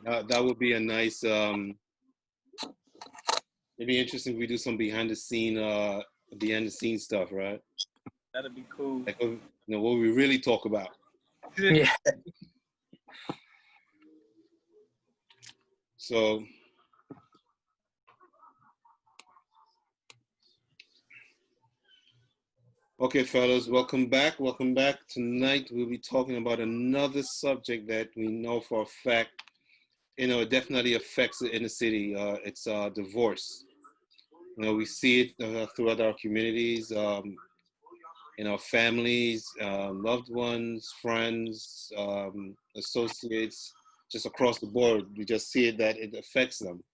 That would be a nice. It'd be interesting if we do some behind the scene stuff, right? That'd be cool. Like, what we really talk about. Yeah. So, okay, fellas, welcome back. Welcome back. Tonight we'll be talking about another subject that we know for a fact, it definitely affects the inner city. It's divorce. We see it throughout our communities, in our families, loved ones, friends, associates, just across the board. We just see it that it affects them.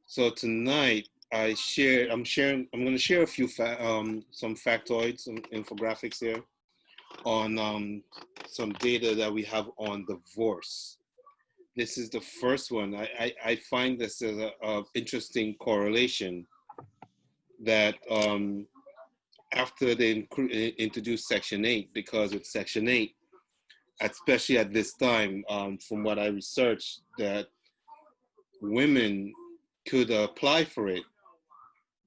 So tonight, I'm going to share a few some factoids, some infographics here on some data that we have on divorce. This is the first one. I find this as a interesting correlation that after they introduced Section 8, because with Section 8, especially at this time, from what I researched, that women could apply for it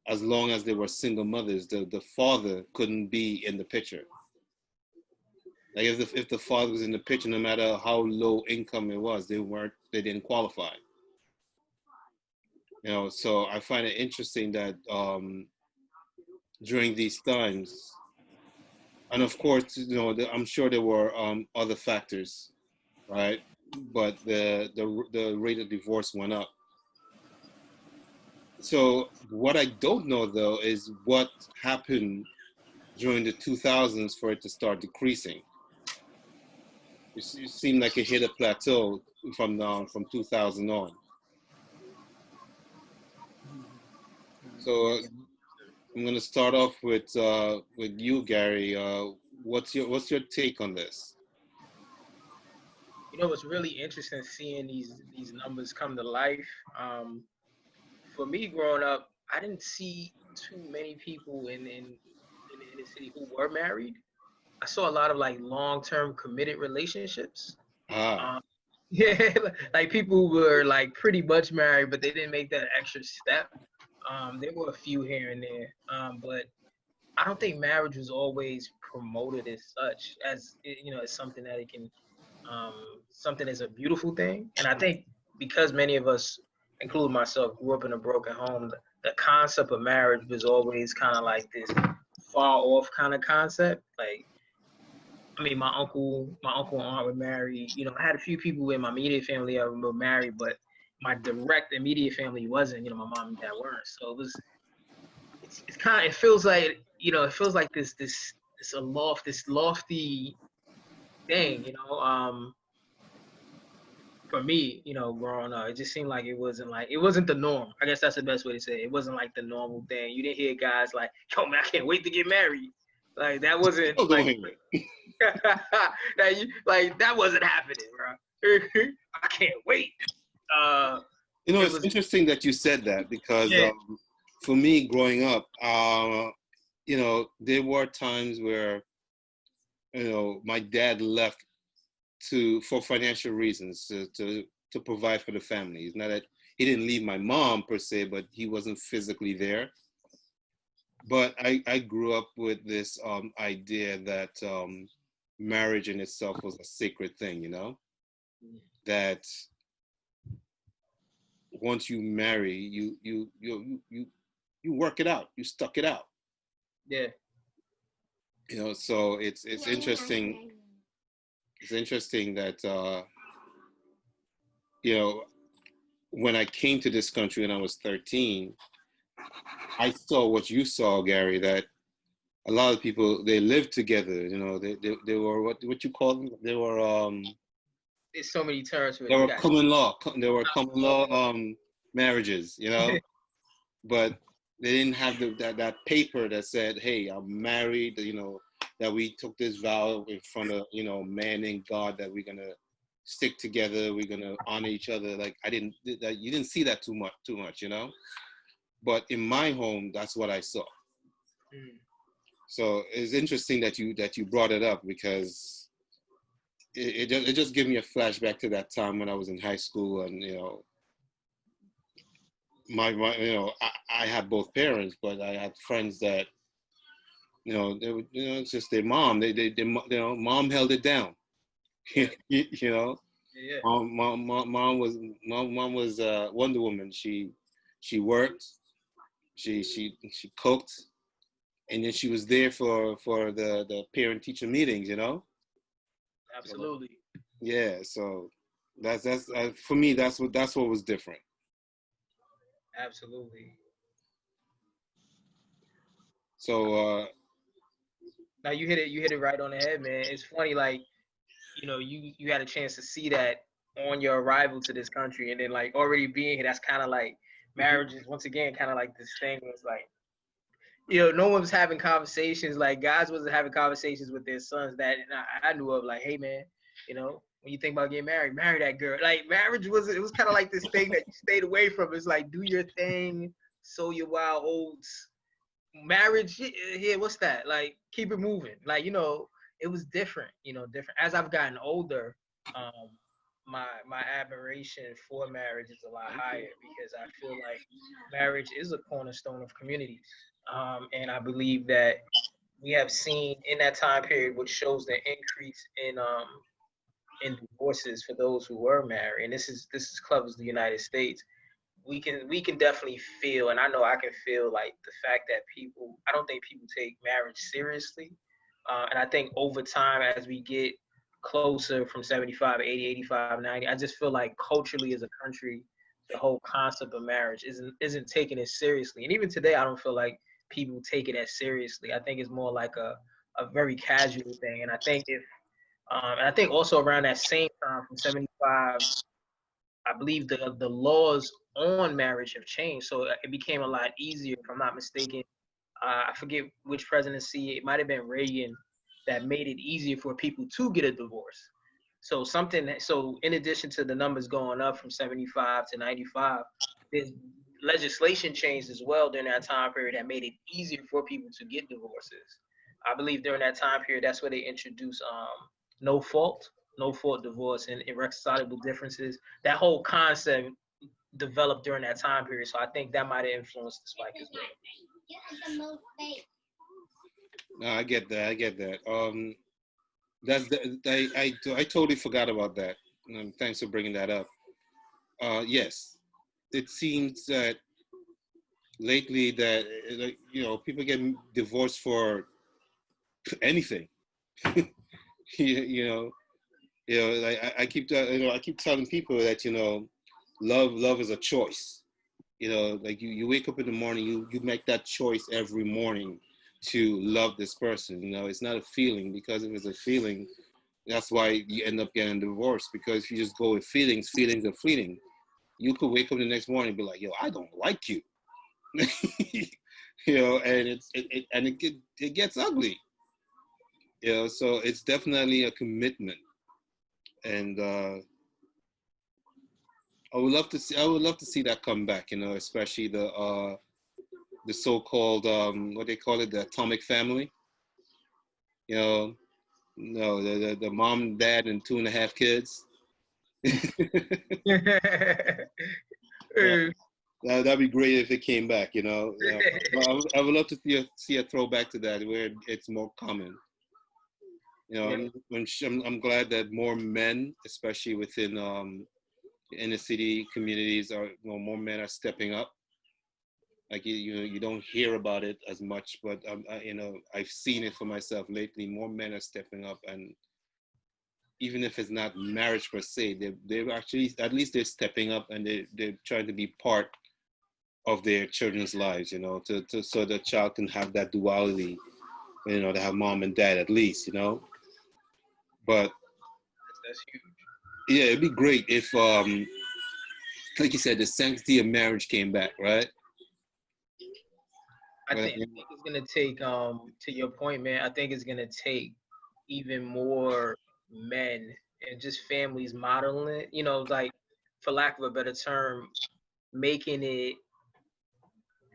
as long as they were single mothers. The father couldn't be in the picture. Like if the father was in the picture, no matter how low income it was, they didn't qualify. So I find it interesting that during these times, and of course, I'm sure there were other factors, right? But the rate of divorce went up. So what I don't know though is what happened during the 2000s for it to start decreasing. It seemed like it hit a plateau from 2000 on. So I'm going to start off with you, Gary. What's your take on this? It's really interesting seeing these numbers come to life. For me, growing up, I didn't see too many people in the city who were married. I saw a lot of like long-term committed relationships. Yeah, like people who were like pretty much married, but they didn't make that extra step. There were a few here and there, but I don't think marriage was always promoted as such, as as something that it can, something as a beautiful thing. And I think because many of us, including myself, grew up in a broken home, the concept of marriage was always kind of like this far off kind of concept. Like, I mean, my uncle and aunt were married. I had a few people in my immediate family that were married, but my direct immediate family wasn't. My mom and dad weren't. So it's kind of, it feels like this lofty thing. For me, growing up, it just seemed like it wasn't the norm. I guess that's the best way to say it. It wasn't like the normal thing. You didn't hear guys like, "Yo, man, I can't wait to get married." Like that wasn't like that wasn't happening, bro. I can't wait. It's interesting that you said that because for me, growing up, there were times where, my dad left for financial reasons to provide for the family. It's not that he didn't leave my mom per se, but he wasn't physically there. But I grew up with this idea that marriage in itself was a sacred thing, that once you marry, you work it out, you stuck it out. Yeah. So it's interesting. It's interesting that when I came to this country when I was 13, I saw what you saw, Gary, that a lot of people, they lived together, they were what you call them? They were there's so many terms for it. They were common law. There were common law marriages, but they didn't have that paper that said, "Hey, I'm married," that we took this vow in front of, man and God, that we're gonna stick together, we're gonna honor each other. Like you didn't see that too much, But in my home, that's what I saw. So it's interesting that you brought it up because it just gave me a flashback to that time when I was in high school, and my I had both parents, but I had friends that they would, it's just their mom. Mom held it down. Yeah, you know, yeah, mom was Wonder Woman. She worked, she cooked, and then she was there for the parent teacher meetings. So, absolutely, yeah. So that's for me. That's what was different. absolutely. So Now you hit it right on the head, man. It's funny, like you had a chance to see that on your arrival to this country, and then like already being here. That's kind of like marriage is once again kind of like this thing where it's like no one was having conversations like guys wasn't having conversations with their sons that I knew of. Like, hey man, when you think about getting married, marry that girl. Like marriage was kind of like this thing that you stayed away from. It's like do your thing, sow your wild oats. Marriage, yeah, what's that? Like keep it moving. Like it was different. Different as I've gotten older. Um, my admiration for marriage is a lot higher because I feel like marriage is a cornerstone of community. And I believe that we have seen in that time period, which shows the increase in divorces for those who were married. And this is covers the United States. We can definitely feel, and I know I can feel like the fact that I don't think people take marriage seriously. And I think over time, as we get closer from 75, 80, 85, 90, I just feel like culturally as a country, the whole concept of marriage isn't taken as seriously. And even today, I don't feel like people take it as seriously. I think it's more like a very casual thing. And I think also around that same time from 75, I believe the laws on marriage have changed. So it became a lot easier, if I'm not mistaken. I forget which presidency, it might have been Reagan, that made it easier for people to get a divorce. So in addition to the numbers going up from 75 to 95, there's legislation changed as well during that time period that made it easier for people to get divorces. I believe during that time period, that's where they introduced no fault, no fault divorce and irreconcilable differences. That whole concept developed during that time period. So I think that might have influenced the spike as well. no, I get that. I get that. I totally forgot about that. Thanks for bringing that up. Yes, it seems that lately that people get divorced for anything. you know, like I keep telling people that love is a choice. Like you wake up in the morning, you make that choice every morning to love this person. It's not a feeling, because if it's a feeling, that's why you end up getting divorced, because if you just go with feelings are fleeting. You could wake up the next morning and be like, yo, I don't like you. And it gets ugly. So it's definitely a commitment. And I would love to see that come back, especially the so-called what they call it, the atomic family. No, the mom, dad, and 2.5 kids. Yeah, that'd be great if it came back. I would love to see a throwback to that where it's more common. Yeah, I'm glad that more men, especially within inner city communities, more men are stepping up. Like you don't hear about it as much, but I've seen it for myself lately. More men are stepping up, and even if it's not marriage per se, they're actually, at least they're stepping up, and they're trying to be part of their children's lives. So the child can have that duality. To have mom and dad at least. But that's huge. yeah, it'd be great if, like you said, the sanctity of marriage came back, right? I think it's gonna take to your point, man. I think it's gonna take even more men and just families modeling it. Like for lack of a better term, making it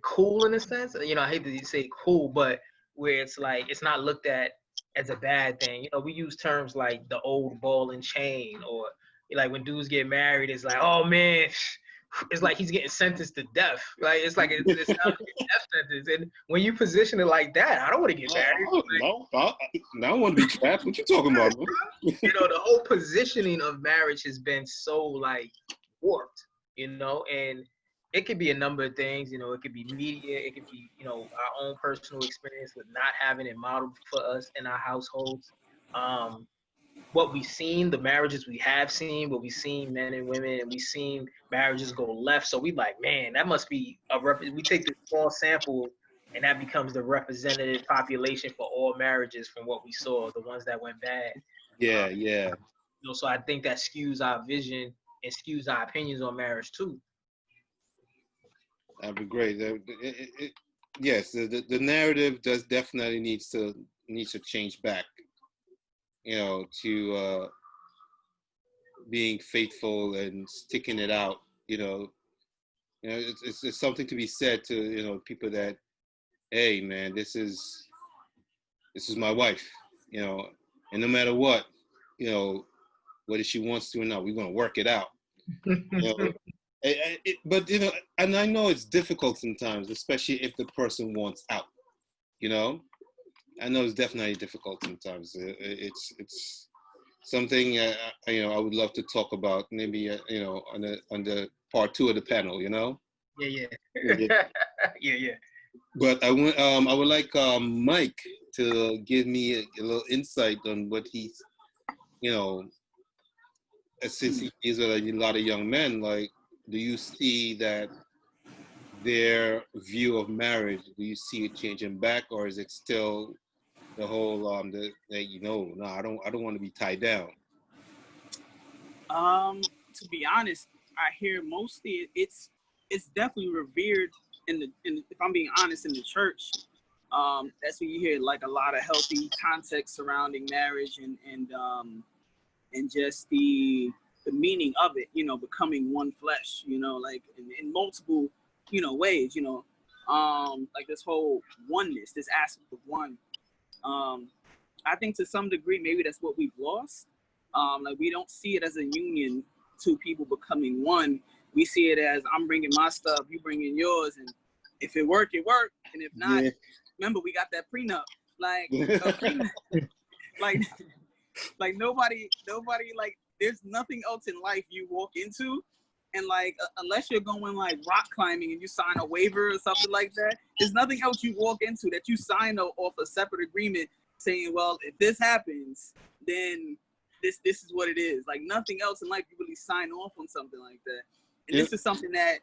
cool in a sense. I hate to say cool, but where it's like it's not looked at as a bad thing. You know, we use terms like the old ball and chain, or like when dudes get married, it's like, oh man, it's like he's getting sentenced to death. Like it's like it sounds like a death sentence. And when you position it like that, I don't want to get married. No, I don't want to be trapped. What you talking about, man? You know, the whole positioning of marriage has been so like warped, you know, and it could be a number of things. You know, it could be media, it could be, you know, our own personal experience with not having it modeled for us in our households. Um, what we've seen, the marriages we have seen, what we've seen men and women, and we've seen marriages go left. So we like, man, that must be we take this small sample and that becomes the representative population for all marriages from what we saw, the ones that went bad. Yeah, yeah. You know, so I think that skews our vision and skews our opinions on marriage too. That'd be great. Yes, the narrative does definitely needs to change back. You know, to being faithful and sticking it out. It's something to be said to people that, hey man, this is my wife. And no matter what, whether she wants to or not, we're gonna work it out. But and I know it's difficult sometimes, especially if the person wants out. I know it's definitely difficult sometimes. It's something I would love to talk about, maybe on the part 2 of the panel. Yeah. Yeah. But I would like Mike to give me a little insight on what he's, since he is with a lot of young men. Like, do you see that their view of marriage? Do you see it changing back, or is it still the whole no, I don't want to be tied down? To be honest, I hear mostly it's definitely revered if I'm being honest, in the church. That's when you hear like a lot of healthy context surrounding marriage and just the meaning of it, becoming one flesh, like in multiple, ways, like this whole oneness, this aspect of one. I think to some degree, maybe that's what we've lost. Like we don't see it as a union, two people becoming one. We see it as I'm bringing my stuff, you bringing yours, and if it work, it worked, and if not, remember we got that prenup. Like, like nobody, like there's nothing else in life you walk into, and like unless you're going like rock climbing and you sign a waiver or something like that, there's nothing else you walk into that you sign off a separate agreement saying, well, if this happens, then this is what it is. Like nothing else in life you really sign off on something like that. And this is something that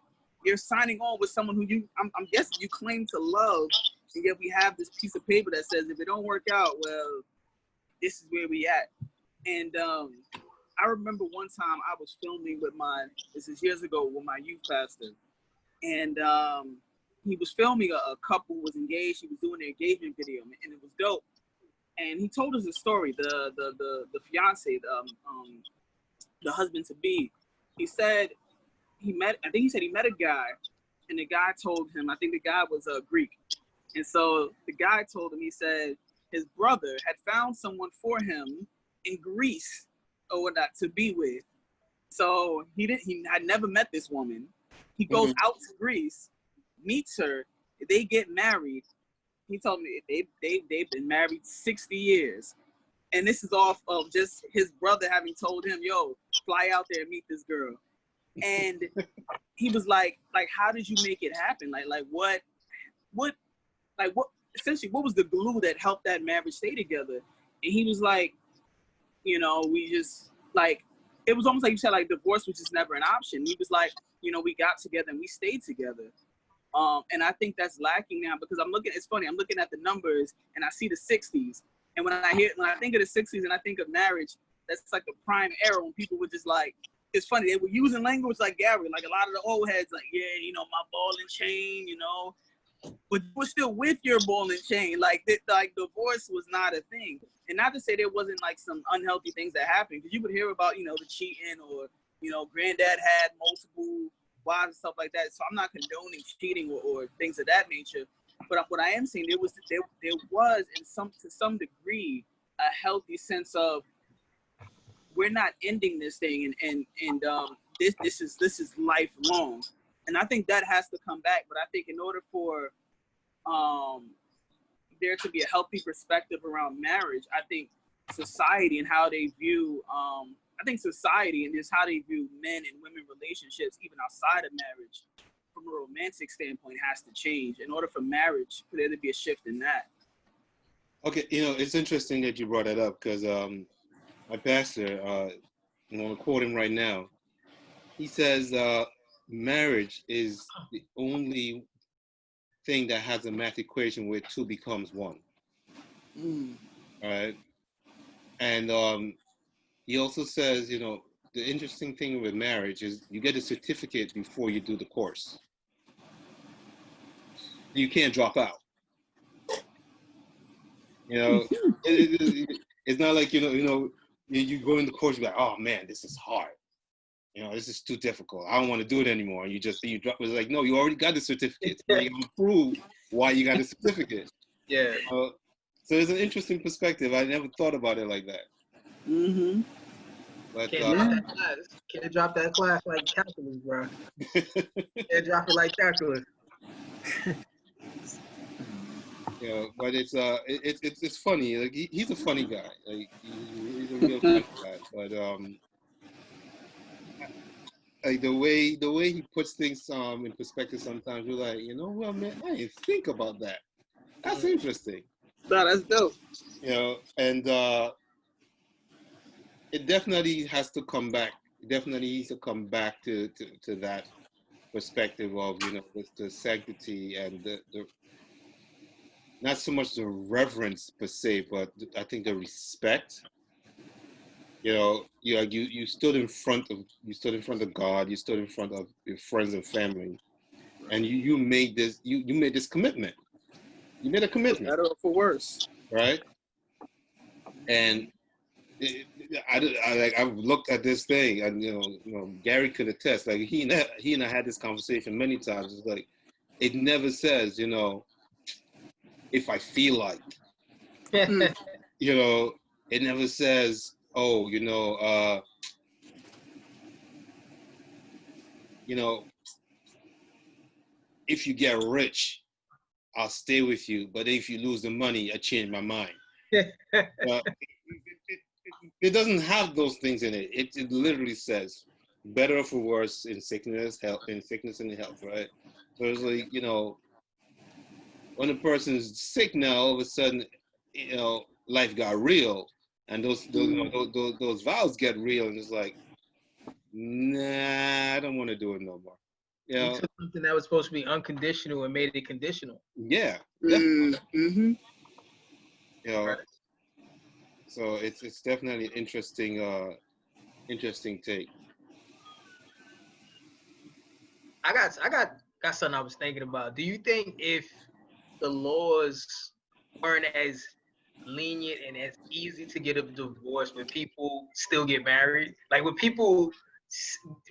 you're signing on with someone who I'm guessing you claim to love, and yet we have this piece of paper that says if it don't work out, well, this is where we at. And I remember one time I was filming this is years ago, with my youth pastor, and he was filming a couple who was engaged. He was doing their engagement video, and it was dope. And he told us a story. The fiance, the husband to be, he said he met a guy, and the guy told him, I think the guy was Greek, and so the guy told him, he said his brother had found someone for him in Greece or whatnot to be with. So he had never met this woman. He goes out to Greece, meets her, they get married. He told me they've been married 60 years. And this is off of just his brother having told him, yo, fly out there and meet this girl. And he was like, how did you make it happen? Like what essentially, what was the glue that helped that marriage stay together? And he was like, we just, like, it was almost like you said, like divorce was just never an option. He was like, we got together and we stayed together. And I think that's lacking now, because it's funny, I'm looking at the numbers and I see the 60s. And when I think of the 60s and I think of marriage, that's like the prime era when people were just like, it's funny, they were using language like Gary, like a lot of the old heads, like, yeah, my ball and chain, but you were still with your ball and chain. Like divorce was not a thing. And not to say there wasn't like some unhealthy things that happened, because you would hear about, the cheating, or, granddad had multiple wives and stuff like that. So I'm not condoning cheating or things of that nature. But what I am saying, there was to some degree a healthy sense of we're not ending this thing, and this is lifelong. And I think that has to come back. But I think in order for there to be a healthy perspective around marriage, I think society and how they view I think society and just how they view men and women relationships, even outside of marriage, from a romantic standpoint, has to change in order for marriage for there to be a shift in that. Okay, it's interesting that you brought that up because my pastor, I'm going to quote him right now. He says, marriage is the only thing that has a math equation where two becomes one. Mm. All right. And he also says, the interesting thing with marriage is you get a certificate before you do the course. You can't drop out. It's not like, you go in the course, you're like, oh man, this is hard. This is too difficult. I don't want to do it anymore. And you drop. It's like, no, you already got the certificate. So you can prove why you got the certificate. Yeah. So it's an interesting perspective. I never thought about it like that. Mm-hmm. But can't drop that class like calculus, bro. Can't drop it like calculus. But it's funny. Like he's a funny guy. Like he's a real funny guy. But like the way he puts things in perspective, sometimes you're like, well, man, I didn't think about that. That's interesting. No, that's dope. And it definitely has to come back. It definitely needs to come back to that perspective of the sanctity and the not so much the reverence per se, but I think the respect. You stood in front of God, you stood in front of your friends and family, and you made this commitment. You made a commitment. For better or for worse. Right? And I've looked at this thing, and Gary could attest. Like he and I had this conversation many times. It's like it never says, if I feel like, it never says, oh, if you get rich, I'll stay with you. But if you lose the money, I change my mind. It doesn't have those things in it. It literally says, better or for worse, in sickness and health, right? So it's like, when a person's sick now, all of a sudden, life got real, and those vows get real, and it's like, nah, I don't want to do it no more. You took something that was supposed to be unconditional and made it conditional. Yeah. Mm-hmm. Right. So it's definitely an interesting take. I got something I was thinking about. Do you think if the laws weren't as lenient and as easy to get a divorce, would people still get married? Like, would people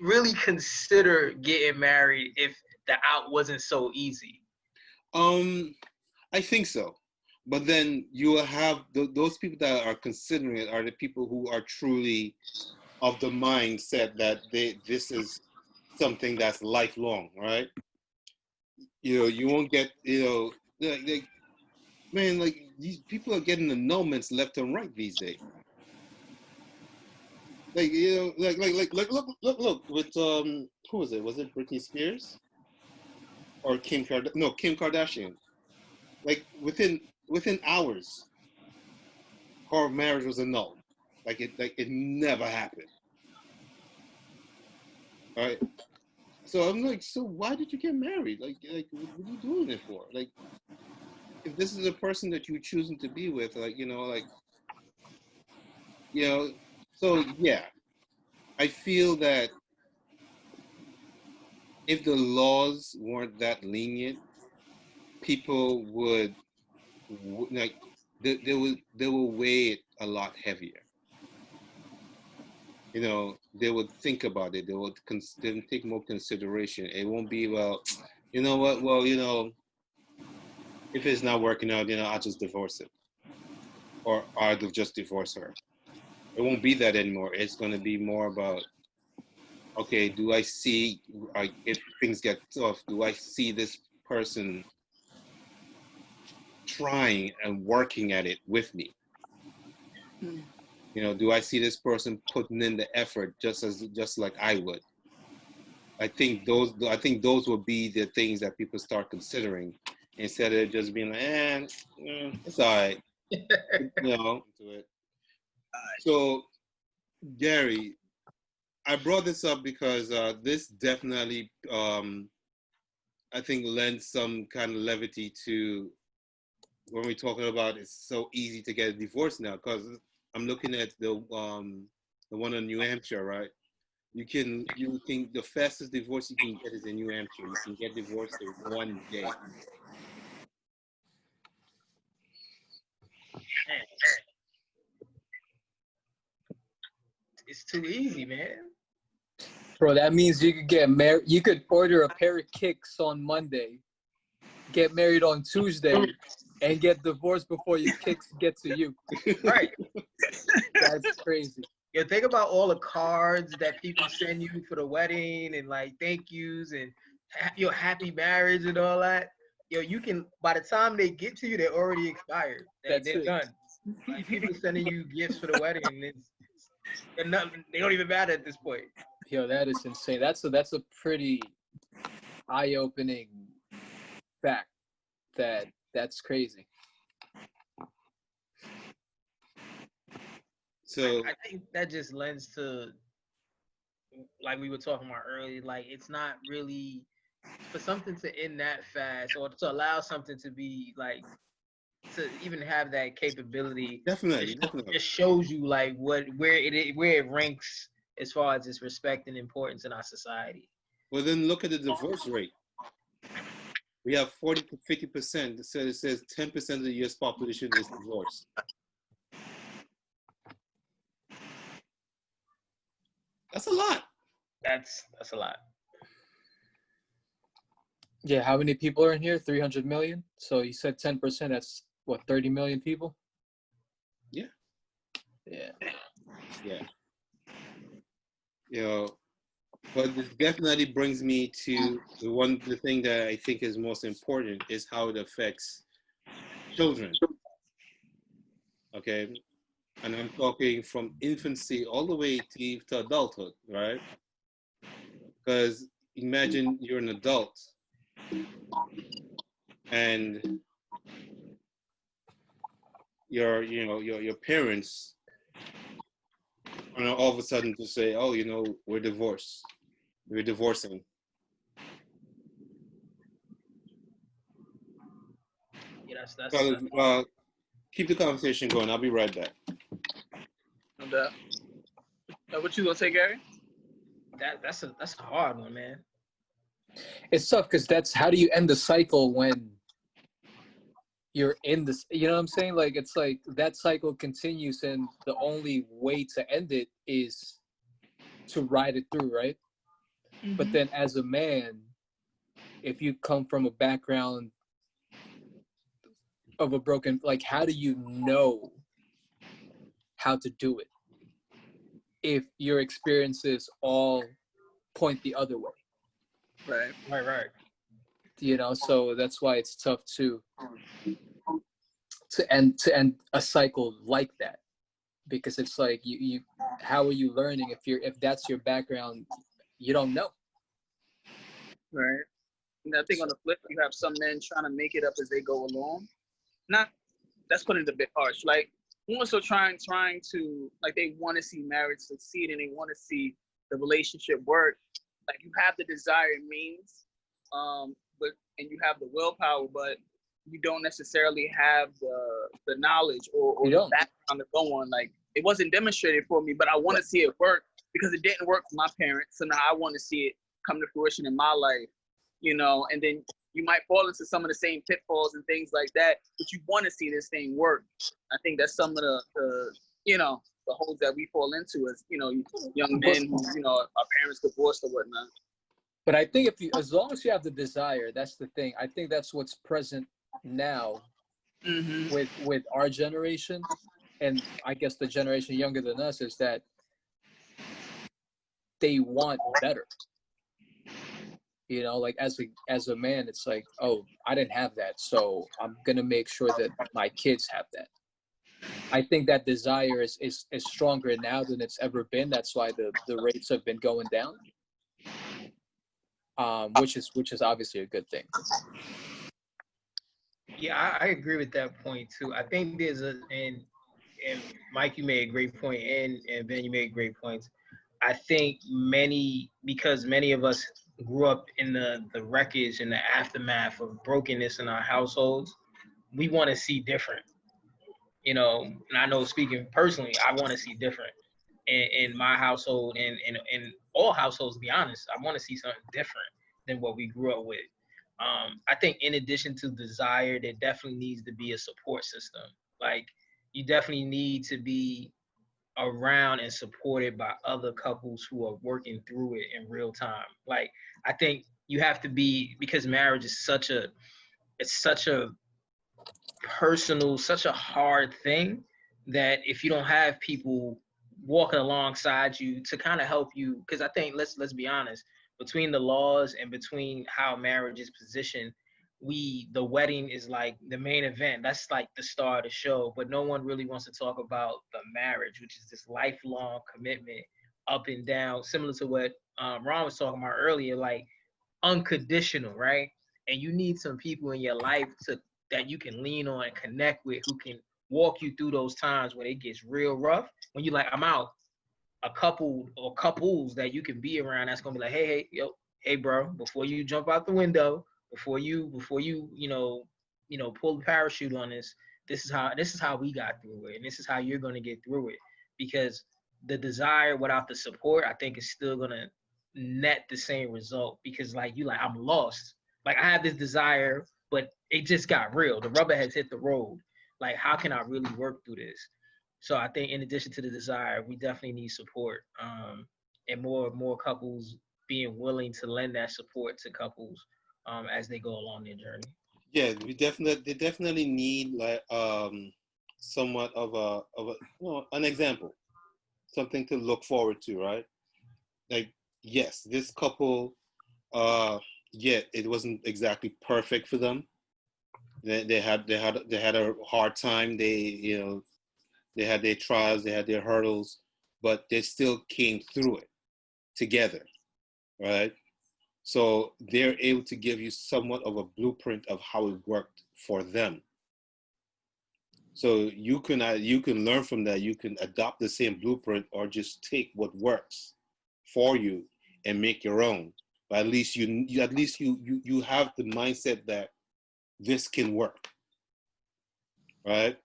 really consider getting married if the out wasn't so easy? I think so. But then you will have those people that are considering it are the people who are truly of the mindset that this is something that's lifelong, right? You won't get, man, like these people are getting annulments left and right these days. Like, look with who was it? Was it Britney Spears or Kim Kardashian? Like within hours, her marriage was annulled. Like it never happened. All right. So I'm like, so why did you get married? Like what are you doing it for? Like, if this is a person that you're choosing to be with, so yeah, I feel that if the laws weren't that lenient, people would like they will weigh it a lot heavier. They would think about it. They would take more consideration. It won't be, well, you know what? Well, if it's not working out, I'll just divorce it. or I'll just divorce her. It won't be that anymore. It's going to be more about, okay, do I see, if things get tough, do I see this person trying and working at it with me? Hmm. You know, do I see this person putting in the effort just like I would? I think those would be the things that people start considering instead of just being like, it's all right, you know. To it. So, Gary, I brought this up because this definitely, I think, lends some kind of levity to when we're talking about it's so easy to get a divorce now. Because I'm looking at the one in New Hampshire, right? You can the fastest divorce you can get is in New Hampshire. You can get divorced in 1 day. It's too easy, man. Bro, that means you could get married. You could order a pair of kicks on Monday, get married on Tuesday, and get divorced before your kicks get to you. Right. That's crazy. Yo, think about all the cards that people send you for the wedding and like thank yous and your happy marriage and all that. Yo, you can, by the time they get to you, they're already expired. They're That's it. done. Like people sending you gifts for the wedding, and they don't even matter at this point. Yo, that is insane. That's a pretty eye-opening fact. That's crazy. So I think that just lends to, like we were talking about earlier, like it's not really for something to end that fast or to allow something to be like to even have that capability. definitely. Just shows you like where it ranks as far as its respect and importance in our society. Well, then look at the divorce rate. We have 40 to 50%. So it says 10% of the U.S. population is divorced. That's a lot. That's a lot. Yeah, how many people are in here? 300 million? So you said 10%, that's what, 30 million people? Yeah. Yeah. Yeah. You know, but this definitely brings me to the thing that I think is most important is how it affects children. Okay. And I'm talking from infancy all the way to adulthood, right? Because imagine you're an adult and your parents are all of a sudden to say, oh, we're divorced. We're divorcing. Yeah, that's So, keep the conversation going. I'll be right back. No doubt. What you gonna say, Gary? that's a hard one, man. It's tough because that's how do you end the cycle when you're in this, you know what I'm saying? Like, it's like that cycle continues and the only way to end it is to ride it through, right? Mm-hmm. But then as a man, if you come from a background of a broken, like, how do you know how to do it if your experiences all point the other way? Right. You know, so that's why it's tough to end a cycle like that, because it's like you how are you learning if that's your background? You don't know. Right. And I think on the flip, you have some men trying to make it up as they go along. That's putting it a bit harsh. Like, also trying to, like, they want to see marriage succeed and they want to see the relationship work. Like, you have the desired means, and you have the willpower, but you don't necessarily have the knowledge or the background to go on. Like, it wasn't demonstrated for me, but I want to see it work because it didn't work for my parents. So now I want to see it come to fruition in my life, and then you might fall into some of the same pitfalls and things like that, but you want to see this thing work. I think that's some of the holes that we fall into as, young men who, our parents divorced or whatnot. But I think as long as you have the desire, that's the thing. I think that's what's present now Mm-hmm. with our generation, and I guess the generation younger than us, is that they want better. You know, like as a man, it's like, oh, I didn't have that, so I'm gonna make sure that my kids have that. I think that desire is stronger now than it's ever been. That's why the rates have been going down, which is obviously a good thing. Yeah, I agree with that point too. I think there's and Mike, you made a great point, and Ben, you made great points. I think because many of us grew up in the wreckage and the aftermath of brokenness in our households, we want to see different. You know, and I know speaking personally, I want to see different in my household and in all households. To be honest, I want to see something different than what we grew up with. I think in addition to desire, there definitely needs to be a support system. Like you definitely need to be around and supported by other couples who are working through it in real time. Like I think you have to be, because marriage is such a personal, such a hard thing, that if you don't have people walking alongside you to kind of help you, because I think let's be honest, between the laws and between how marriage is positioned, the wedding is like the main event. That's like the star of the show, but no one really wants to talk about the marriage, which is this lifelong commitment, up and down, similar to what Ron was talking about earlier, like unconditional, right? And you need some people in your life that you can lean on and connect with, who can walk you through those times when it gets real rough. When you like, I'm out. A couple or couples that you can be around that's gonna be like, hey, yo, hey, bro, before you jump out the window, before you pull the parachute on this, this is how we got through it, and this is how you're gonna get through it. Because the desire without the support, I think, is still gonna net the same result. Because like you, like, I'm lost. Like I have this desire, but it just got real. The rubber has hit the road. Like, how can I really work through this? So I think in addition to the desire, we definitely need support, and more couples being willing to lend that support to couples as they go along their journey. Yeah, they definitely need like somewhat of a an example, something to look forward to, right? Like, yes, this couple, yeah, it wasn't exactly perfect for them. They had a hard time. They had their trials, they had their hurdles, but they still came through it together, right? So they're able to give you somewhat of a blueprint of how it worked for them. So you can learn from that. You can adopt the same blueprint, or just take what works for you and make your own. But at least you have the mindset that this can work, right?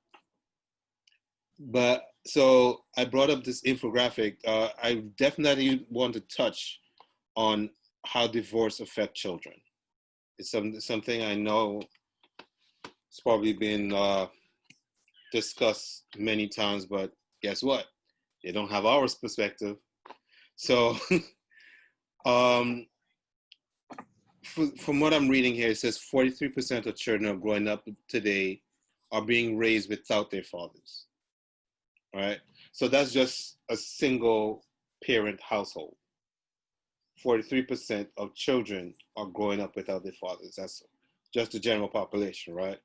But so I brought up this infographic. I definitely want to touch on how divorce affect children. It's something I know it's probably been discussed many times, but guess what? They don't have our perspective. So from what I'm reading here, it says 43% of children are growing up today are being raised without their fathers. Right? So that's just a single parent household. 43% of children are growing up without their fathers. That's just the general population, right?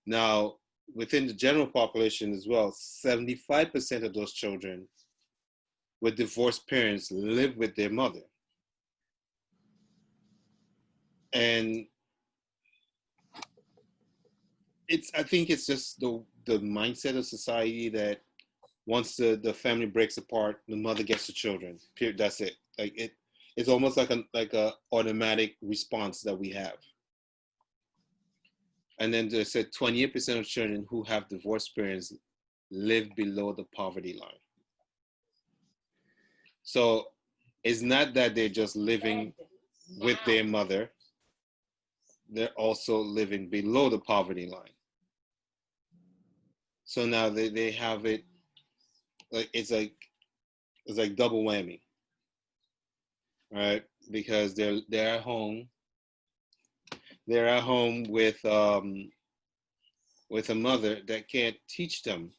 Now, within the general population as well, 75% of those children with divorced parents live with their mother. And I think it's just the mindset of society that once the family breaks apart, the mother gets the children. Period. That's it. Like it's almost like a automatic response that we have. And then they said 28% of children who have divorced parents live below the poverty line. So it's not that they're just living with their mother, they're also living below the poverty line. So now they have it like it's like double whammy, right? Because they're at home. They're at home with with a mother that can't teach them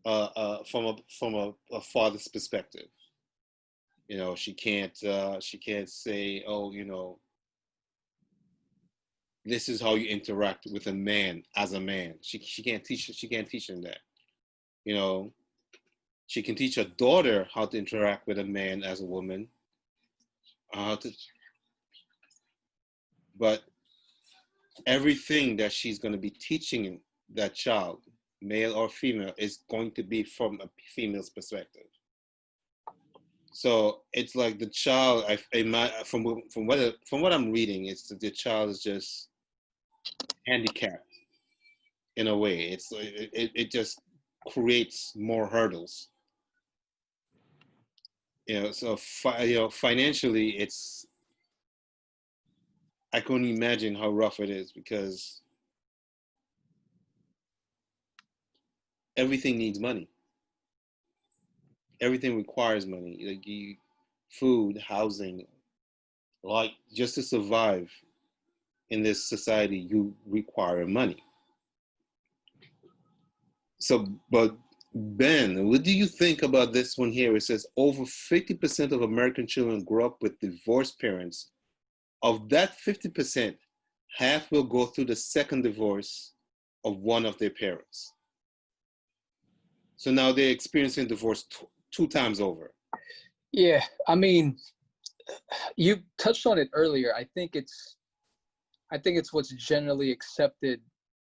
from a father's perspective. You know, she can't say, oh, you know, this is how you interact with a man as a man. She can't teach them that. You know, she can teach her daughter how to interact with a man as a woman. But everything that she's going to be teaching that child, male or female, is going to be from a female's perspective. So it's like the child, from what I'm reading, it's that the child is just handicapped in a way. It just creates more hurdles. You know, so financially, I couldn't imagine how rough it is, because everything needs money. Everything requires money. Like food, housing, like just to survive in this society, you require money. So, but Ben, what do you think about this one here? It says over 50% of American children grow up with divorced parents. Of that 50%, half will go through the second divorce of one of their parents. So now they're experiencing divorce two times over. Yeah, I mean, you touched on it earlier. I think it's what's generally accepted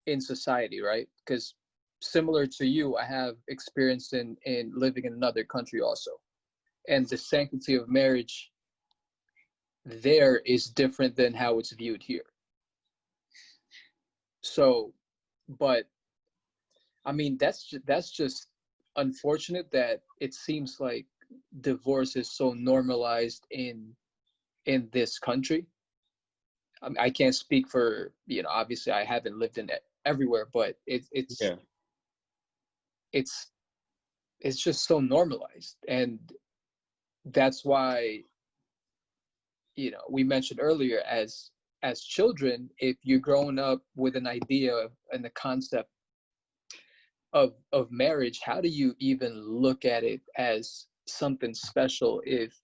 in society, right? Because similar to you, I have experience in living in another country also, and the sanctity of marriage there is different than how it's viewed here. So, but I mean, that's just unfortunate that it seems like divorce is so normalized in this country. I mean, I can't speak for, you know, obviously I haven't lived in it everywhere, but it's just so normalized. And that's why, you know, we mentioned earlier, as children, if you're growing up with an idea and the concept of marriage, how do you even look at it as something special if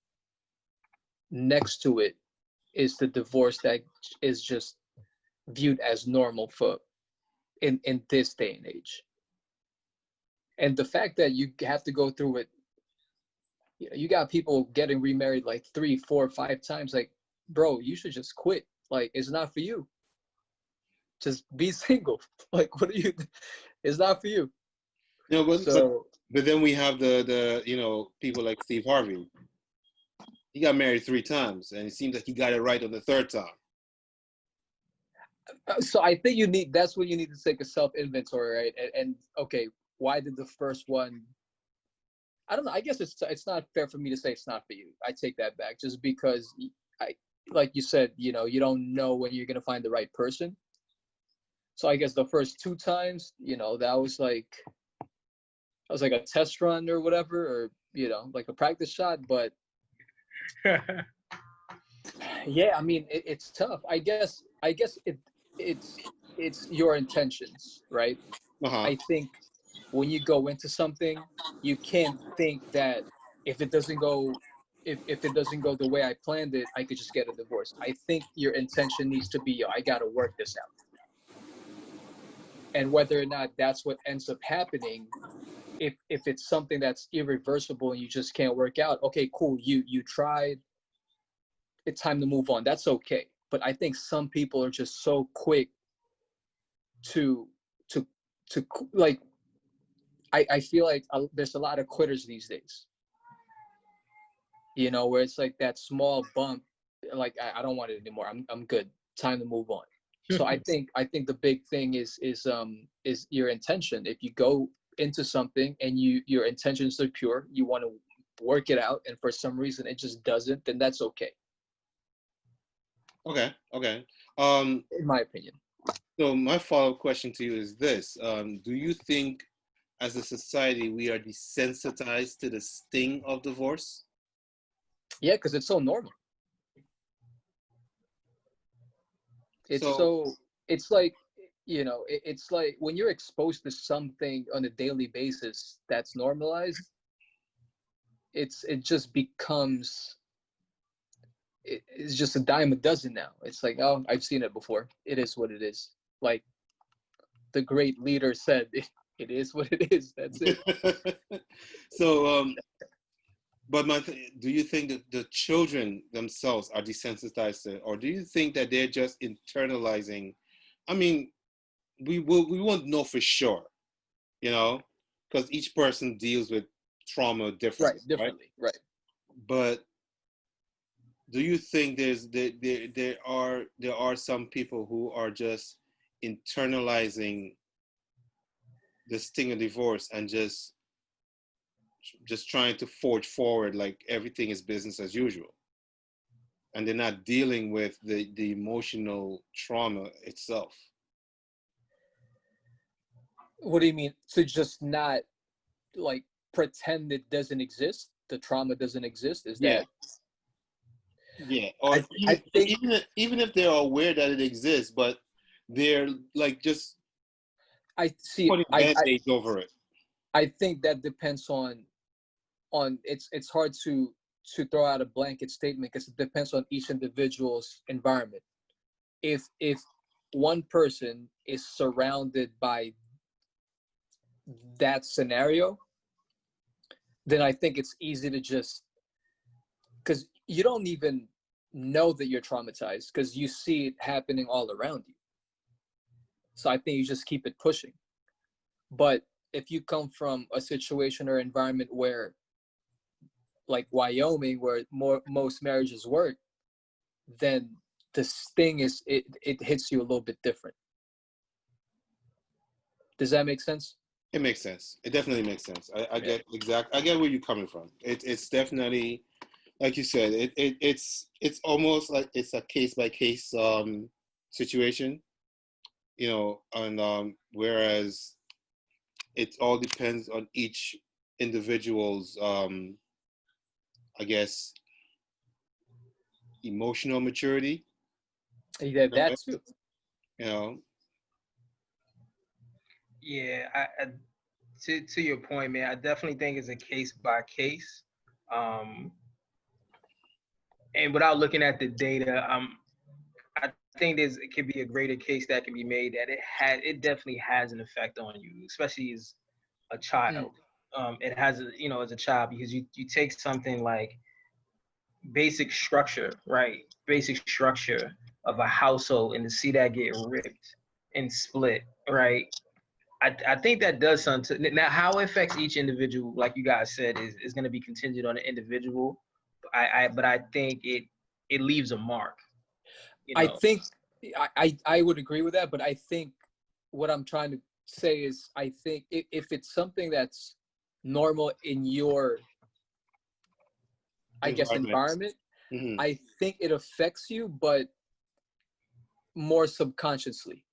next to it is the divorce that is just viewed as normal for in this day and age? And the fact that you have to go through it, you got people getting remarried like 3, 4, 5 times. Like, bro, you should just quit. Like, it's not for you. Just be single. Like, what are you? It's not for you. You know, So, but then we have the you know, people like Steve Harvey. He got married 3 times, and it seems like he got it right on the 3rd time. so I think that's when you need to take a self inventory, right? And okay, why did the first one? I don't know. I guess it's not fair for me to say it's not for you. I take that back, just because like you said, you know, you don't know when you're gonna find the right person. So I guess the first 2 times, you know, that was like a test run or whatever, or, you know, like a practice shot. But yeah, I mean, it's tough. I guess it's your intentions, right? I think when you go into something, you can't think that if it doesn't go the way I planned it, I could just get a divorce. I think your intention needs to be, I got to work this out. And whether or not that's what ends up happening, if it's something that's irreversible and you just can't work out, okay, cool, you tried, it's time to move on. That's okay. But I think some people are just so quick to like, I feel like there's a lot of quitters these days, you know, where it's like that small bump, like, I don't want it anymore. I'm good. Time to move on. So I think the big thing is your intention. If you go into something and your intentions are pure, you want to work it out, and for some reason it just doesn't, then that's okay. Okay. In my opinion. So my follow-up question to you is this: do you think, as a society, we are desensitized to the sting of divorce? Yeah, because it's so normal. It's like, you know, it's like when you're exposed to something on a daily basis that's normalized, it just becomes it's just a dime a dozen now. It's like, oh, I've seen it before. It is what it is. Like the great leader said, it is what it is. That's it. So, but do you think that the children themselves are desensitized to it, or do you think that they're just internalizing? I mean, we won't know for sure, you know, because each person deals with trauma differently, Differently, right? But do you think there are some people who are just internalizing the sting of divorce and just trying to forge forward like everything is business as usual, and they're not dealing with the emotional trauma itself? What do you mean? To just not like pretend it doesn't exist? The trauma doesn't exist? Is Yeah. that? Yeah, or I think even if they're aware that it exists, but they're like just I see. putting band-aids over it. I think that depends on it's hard to throw out a blanket statement because it depends on each individual's environment. If one person is surrounded by that scenario, then I think it's easy to just, because you don't even know that you're traumatized because you see it happening all around you. So I think you just keep it pushing. But if you come from a situation or environment where, like Wyoming, where most marriages work, then the sting is it hits you a little bit different. Does that make sense? It makes sense. It definitely makes sense. I get I get where you're coming from. It's definitely, like you said, it's almost like it's a case by case situation, you know, and whereas it all depends on each individual's I guess emotional maturity. Yeah, that too. You know. Yeah, to your point, man, I definitely think it's a case by case. And without looking at the data, I think it could be a greater case that can be made that it definitely has an effect on you, especially as a child. It has, as a child, because you take something like basic structure, right? Basic structure of a household, and to see that get ripped and split, right? I think that does something. Now, how it affects each individual, like you guys said, is going to be contingent on the individual. But I think it leaves a mark. I think I would agree with that, but I think what I'm trying to say is I think if it's something that's normal in your, I guess, environment, Mm-hmm. I think it affects you, but more subconsciously.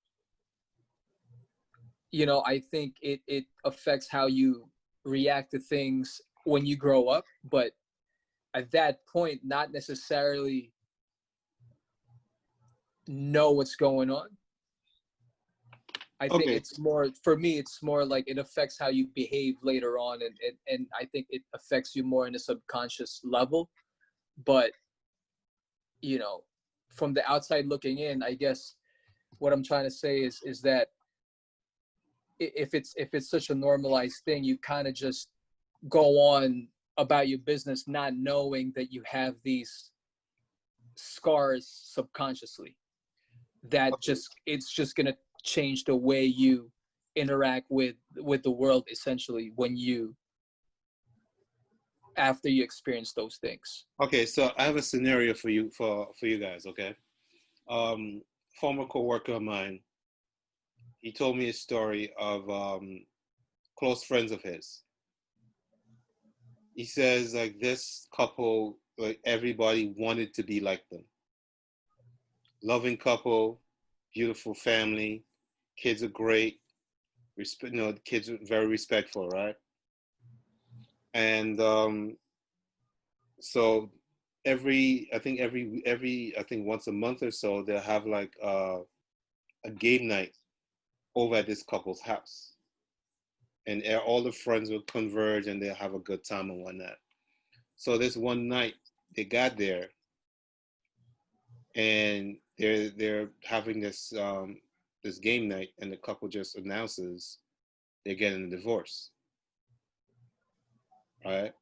You know, I think it affects how you react to things when you grow up, but at that point, not necessarily know what's going on. I think it's more, for me, it's more like it affects how you behave later on, and I think it affects you more in a subconscious level. But, you know, from the outside looking in, I guess what I'm trying to say is that if it's such a normalized thing, you kind of just go on about your business, not knowing that you have these scars subconsciously. That it's just gonna change the way you interact with the world, essentially, when you after you experience those things. Okay, so I have a scenario for you guys. Okay, former coworker of mine, he told me a story of close friends of his. He says like this couple, like everybody wanted to be like them. Loving couple, beautiful family, kids are great. Kids are very respectful, right? And so I think once a month or so they'll have like a game night over at this couple's house. And all the friends will converge and they'll have a good time and whatnot. So this one night they got there and they're having this this game night, and the couple just announces they're getting a divorce. Right?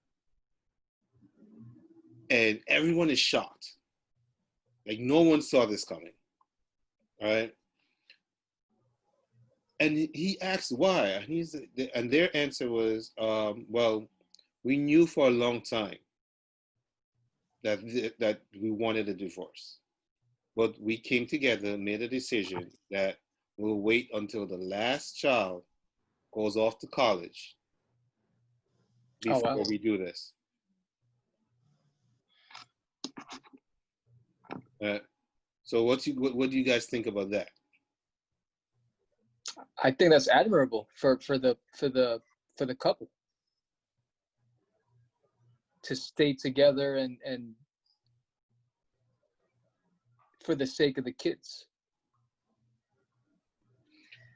And everyone is shocked. Like no one saw this coming. Right? And he asked why, and their answer was, well, we knew for a long time that we wanted a divorce, but we came together, made a decision that we'll wait until the last child goes off to college before we do this. So what do you guys think about that? I think that's admirable for the couple to stay together and for the sake of the kids.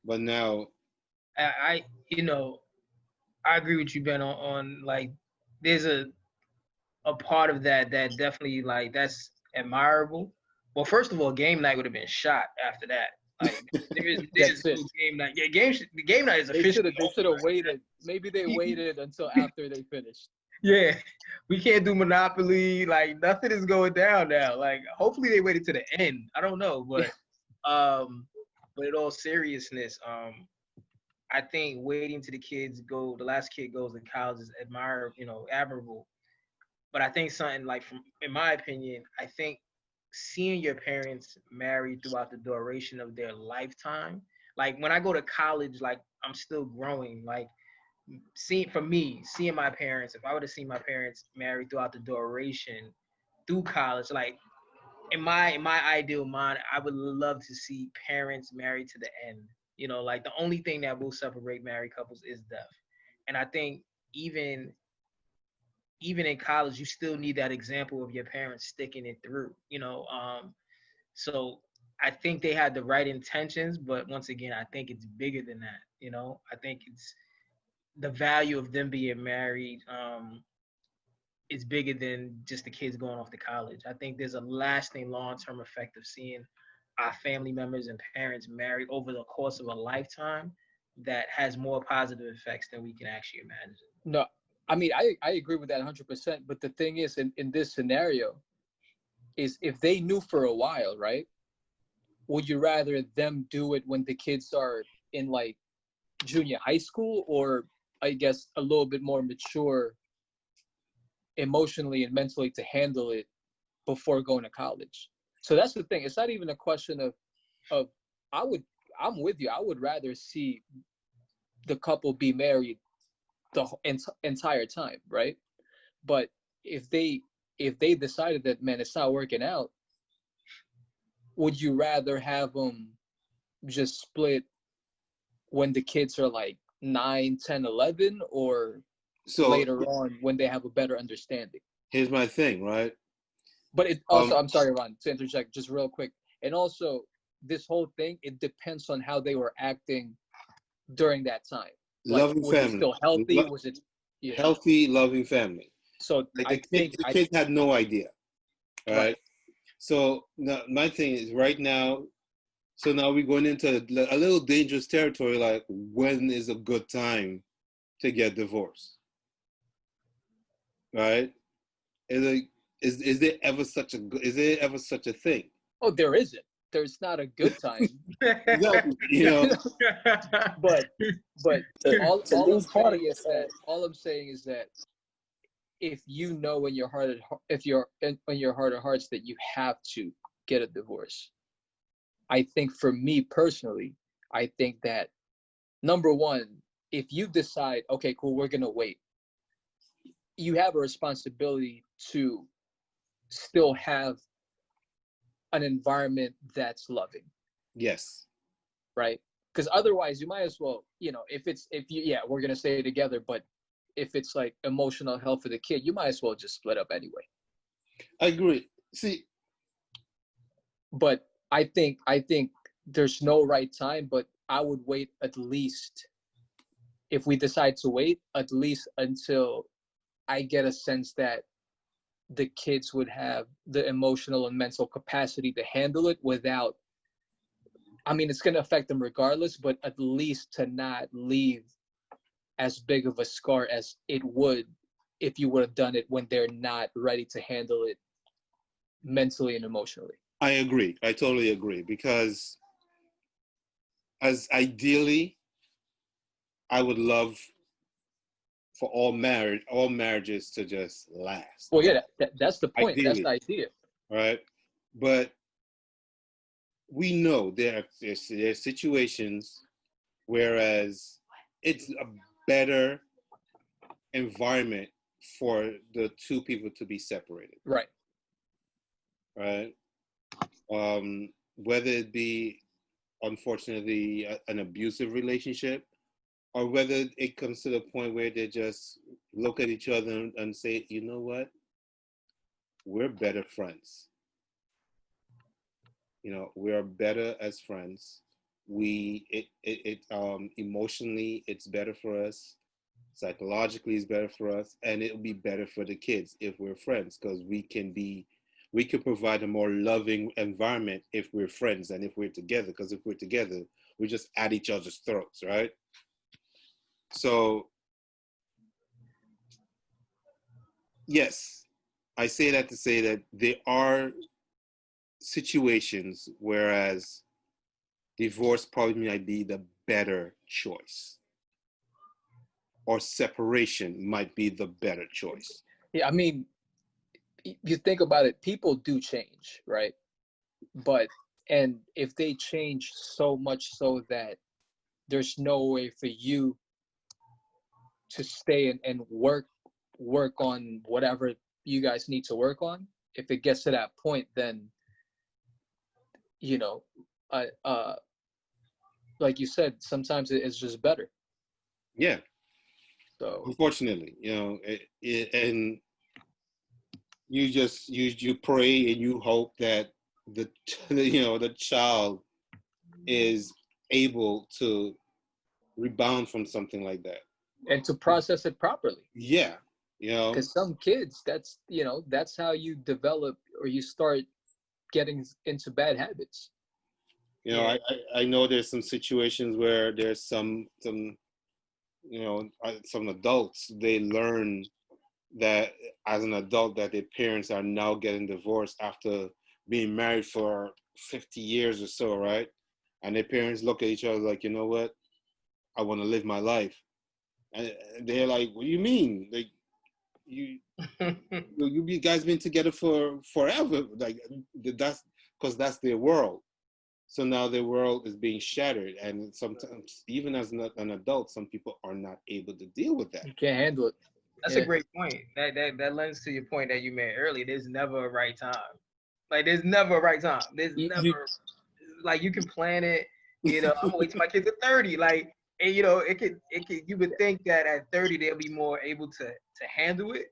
But now, I agree with you, Ben, on like there's a part of that definitely like that's admirable. Well, first of all, game night would have been shot after that. Like there's no game night. Yeah, the game night is official. They should have waited. Maybe they waited until after they finished. Yeah, we can't do Monopoly. Like nothing is going down now. Like hopefully they waited to the end. I don't know, but in all seriousness, I think waiting till the last kid goes to college is admirable. But I think something like in my opinion, I think seeing your parents married throughout the duration of their lifetime, like when I go to college, like I'm still growing, like seeing my parents, if I would have seen my parents married throughout the duration through college, like in my ideal mind, I would love to see parents married to the end. Like the only thing that will separate married couples is death. And I think even in college, you still need that example of your parents sticking it through, so I think they had the right intentions, but once again, I think it's bigger than that. I think it's the value of them being married is bigger than just the kids going off to college. I think there's a lasting long-term effect of seeing our family members and parents married over the course of a lifetime that has more positive effects than we can actually imagine. No, I mean, I agree with that 100%. But the thing is, in this scenario, is if they knew for a while, right? Would you rather them do it when the kids are in like junior high school, or I guess a little bit more mature emotionally and mentally to handle it before going to college? So that's the thing. It's not even a question of I'm with you. I would rather see the couple be married the entire time, right? But if they decided that, man, it's not working out, would you rather have them just split when the kids are like 9, 10, 11, or later on when they have a better understanding? Here's my thing, right? But it also, I'm sorry, Ron, to interject just real quick. And also, this whole thing, it depends on how they were acting during that time. Like, Loving was family. it still healthy? Was it healthy, loving family? So like the kids had no idea, right? So now, my thing is right now. So now we're going into a little dangerous territory. Like, when is a good time to get divorced? Right? Is there ever such a thing? Oh, there isn't. There's not a good time. Exactly, but all I'm saying is that if you know in your heart of hearts that you have to get a divorce, I think for me personally, I think that number one, if you decide, okay, cool, we're gonna wait, you have a responsibility to still have an environment that's loving. Yes. Right? Because otherwise you might as well, we're gonna stay together, but if it's like emotional health for the kid, you might as well just split up anyway. I agree. See, but I think there's no right time, but I would wait at least, if we decide to wait, at least until I get a sense that the kids would have the emotional and mental capacity to handle it without, I mean, it's going to affect them regardless, but at least to not leave as big of a scar as it would if you would have done it when they're not ready to handle it mentally and emotionally. I agree. I totally agree, because as ideally, I would love for all marriages to just last. Well, yeah, that's the point. Ideally. That's the idea. Right? But we know there's situations whereas it's a better environment for the two people to be separated. Right. Right? Whether it be, unfortunately, an abusive relationship, or whether it comes to the point where they just look at each other and say, you know what, we're better friends. You know, we are better as friends. Emotionally, it's better for us. Psychologically, it's better for us, and it'll be better for the kids if we're friends, because we can provide a more loving environment if we're friends and if we're together. Because if we're together, we're just at each other's throats, right? So, yes, I say that to say that there are situations whereas divorce probably might be the better choice, or separation might be the better choice. Yeah, I mean, you think about it, people do change, right? And if they change so much so that there's no way for you to stay and work on whatever you guys need to work on, if it gets to that point, then, you know, like you said, sometimes it's just better. Yeah. So unfortunately, you know, and you pray and you hope that the child is able to rebound from something like that and to process it properly. Yeah, you know, Because some kids, that's how you develop or you start getting into bad habits. you know, I know there's some situations where there's some adults, they learn that as an adult that their parents are now getting divorced after being married for 50 years or so, right? And their parents look at each other like, you know what, I want to live my life. And they're like, what do you mean? Like, you guys been together for forever. Like, that's because that's their world. So now their world is being shattered. And sometimes, even as an adult, some people are not able to deal with that. You can't handle it. That's a great point. That lends to your point that you made earlier. There's never a right time. Like, there's never a right time. There's never, like, you can plan it. You know, I'm gonna wait till my kids are 30. Like, and you know, it could. You would think that at 30 they'll be more able to handle it,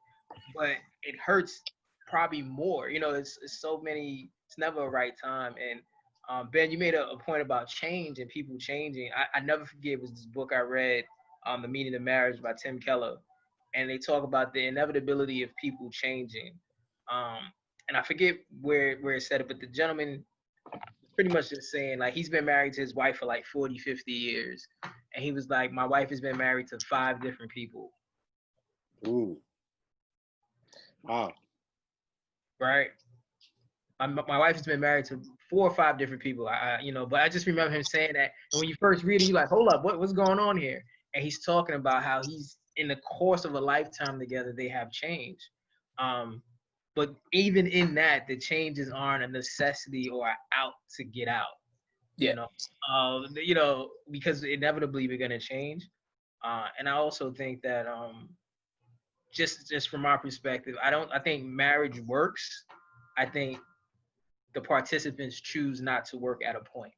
but it hurts probably more. You know, it's so many. It's never a right time. And Ben, you made a point about change and people changing. I never forget, it was this book I read, The Meaning of Marriage by Tim Keller, and they talk about the inevitability of people changing. And I forget where it said it, but the gentleman pretty much just saying, like, he's been married to his wife for like 40, 50 years. And he was like, my wife has been married to 5 different people. Ooh. Wow. Right? My wife has been married to 4 or 5 different people. But I just remember him saying that. And when you first read it, you're like, hold up, what's going on here? And he's talking about how he's, in the course of a lifetime together, they have changed. But even in that, the changes aren't a necessity or out to get out. Yeah. Because inevitably we're gonna change. And I also think that just from our perspective, I think marriage works. I think the participants choose not to work at a point.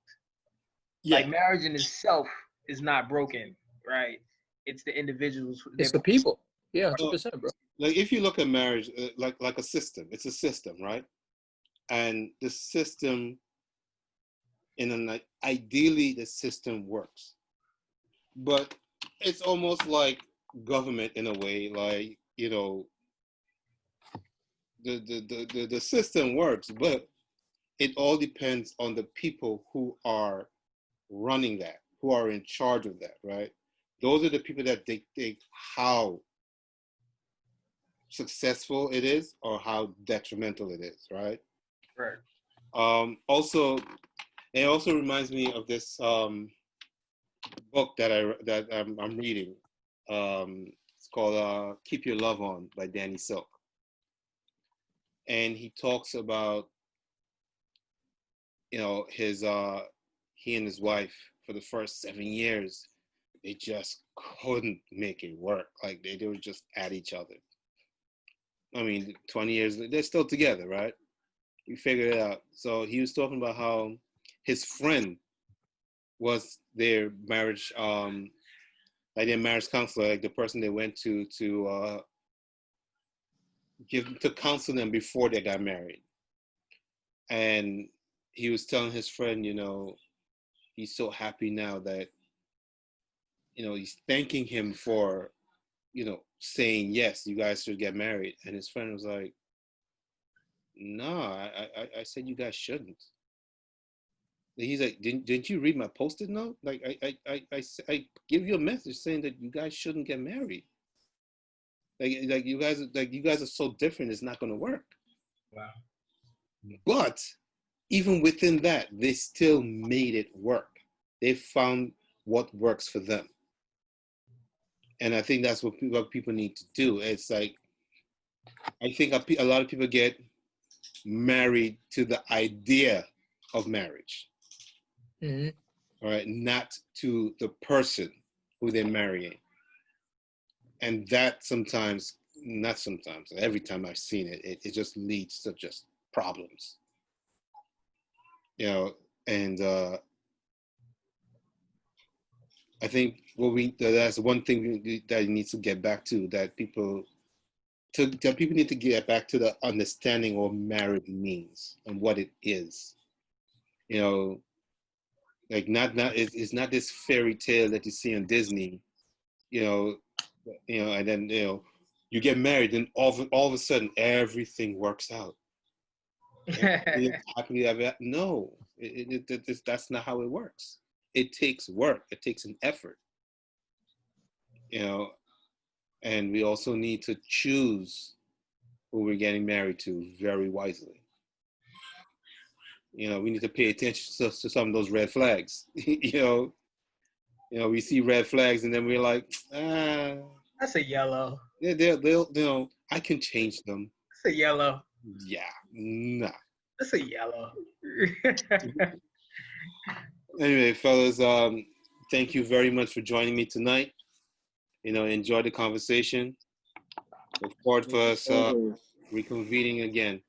Yeah. Like, marriage in itself is not broken, right? It's the individuals. It's the people. Yeah, 100%, bro. Like, if you look at marriage like a system, it's a system, right? And the system and ideally the system works, but it's almost like government in a way, like, you know, the system works, but it all depends on the people who are running that, who are in charge of that, right? Those are the people that dictate how successful it is or how detrimental it is, right? Right. Also, it also reminds me of this book that I'm reading. It's called "Keep Your Love On" by Danny Silk, and he talks about, you know, his he and his wife for the first 7 years, they just couldn't make it work. Like they were just at each other. I mean, 20 years, they're still together, right? We figured it out. So he was talking about how his friend was their marriage, like their marriage counselor, like the person they went to counsel them before they got married. And he was telling his friend, you know, he's so happy now that, you know, he's thanking him for, you know, saying, yes, you guys should get married. And his friend was like, no, I said you guys shouldn't. And he's like, didn't you read my Post-it note? Like, I give you a message saying that you guys shouldn't get married. Like you guys are so different, it's not going to work. Wow. But even within that, they still made it work. They found what works for them. And I think that's what people need to do. It's like, I think a lot of people get married to the idea of marriage, Mm-hmm. all right, not to the person who they're marrying. And that sometimes, not sometimes, every time I've seen it, it just leads to just problems. You know, and I think that's one thing that needs to get back to, that people need to get back to the understanding of what marriage means and what it is. You know, like it's not this fairy tale that you see on Disney. You know, and then, you know, you get married, and all of a sudden everything works out. Happily ever. No, that's not how it works. It takes work. It takes an effort. You know, and we also need to choose who we're getting married to very wisely. You know, we need to pay attention to some of those red flags. You know, we see red flags, and then we're like, That's a yellow. they'll, you know, I can change them. That's a yellow. Yeah, nah. That's a yellow. Anyway, fellas, thank you very much for joining me tonight. You know, enjoy the conversation. Look forward for us reconvening again.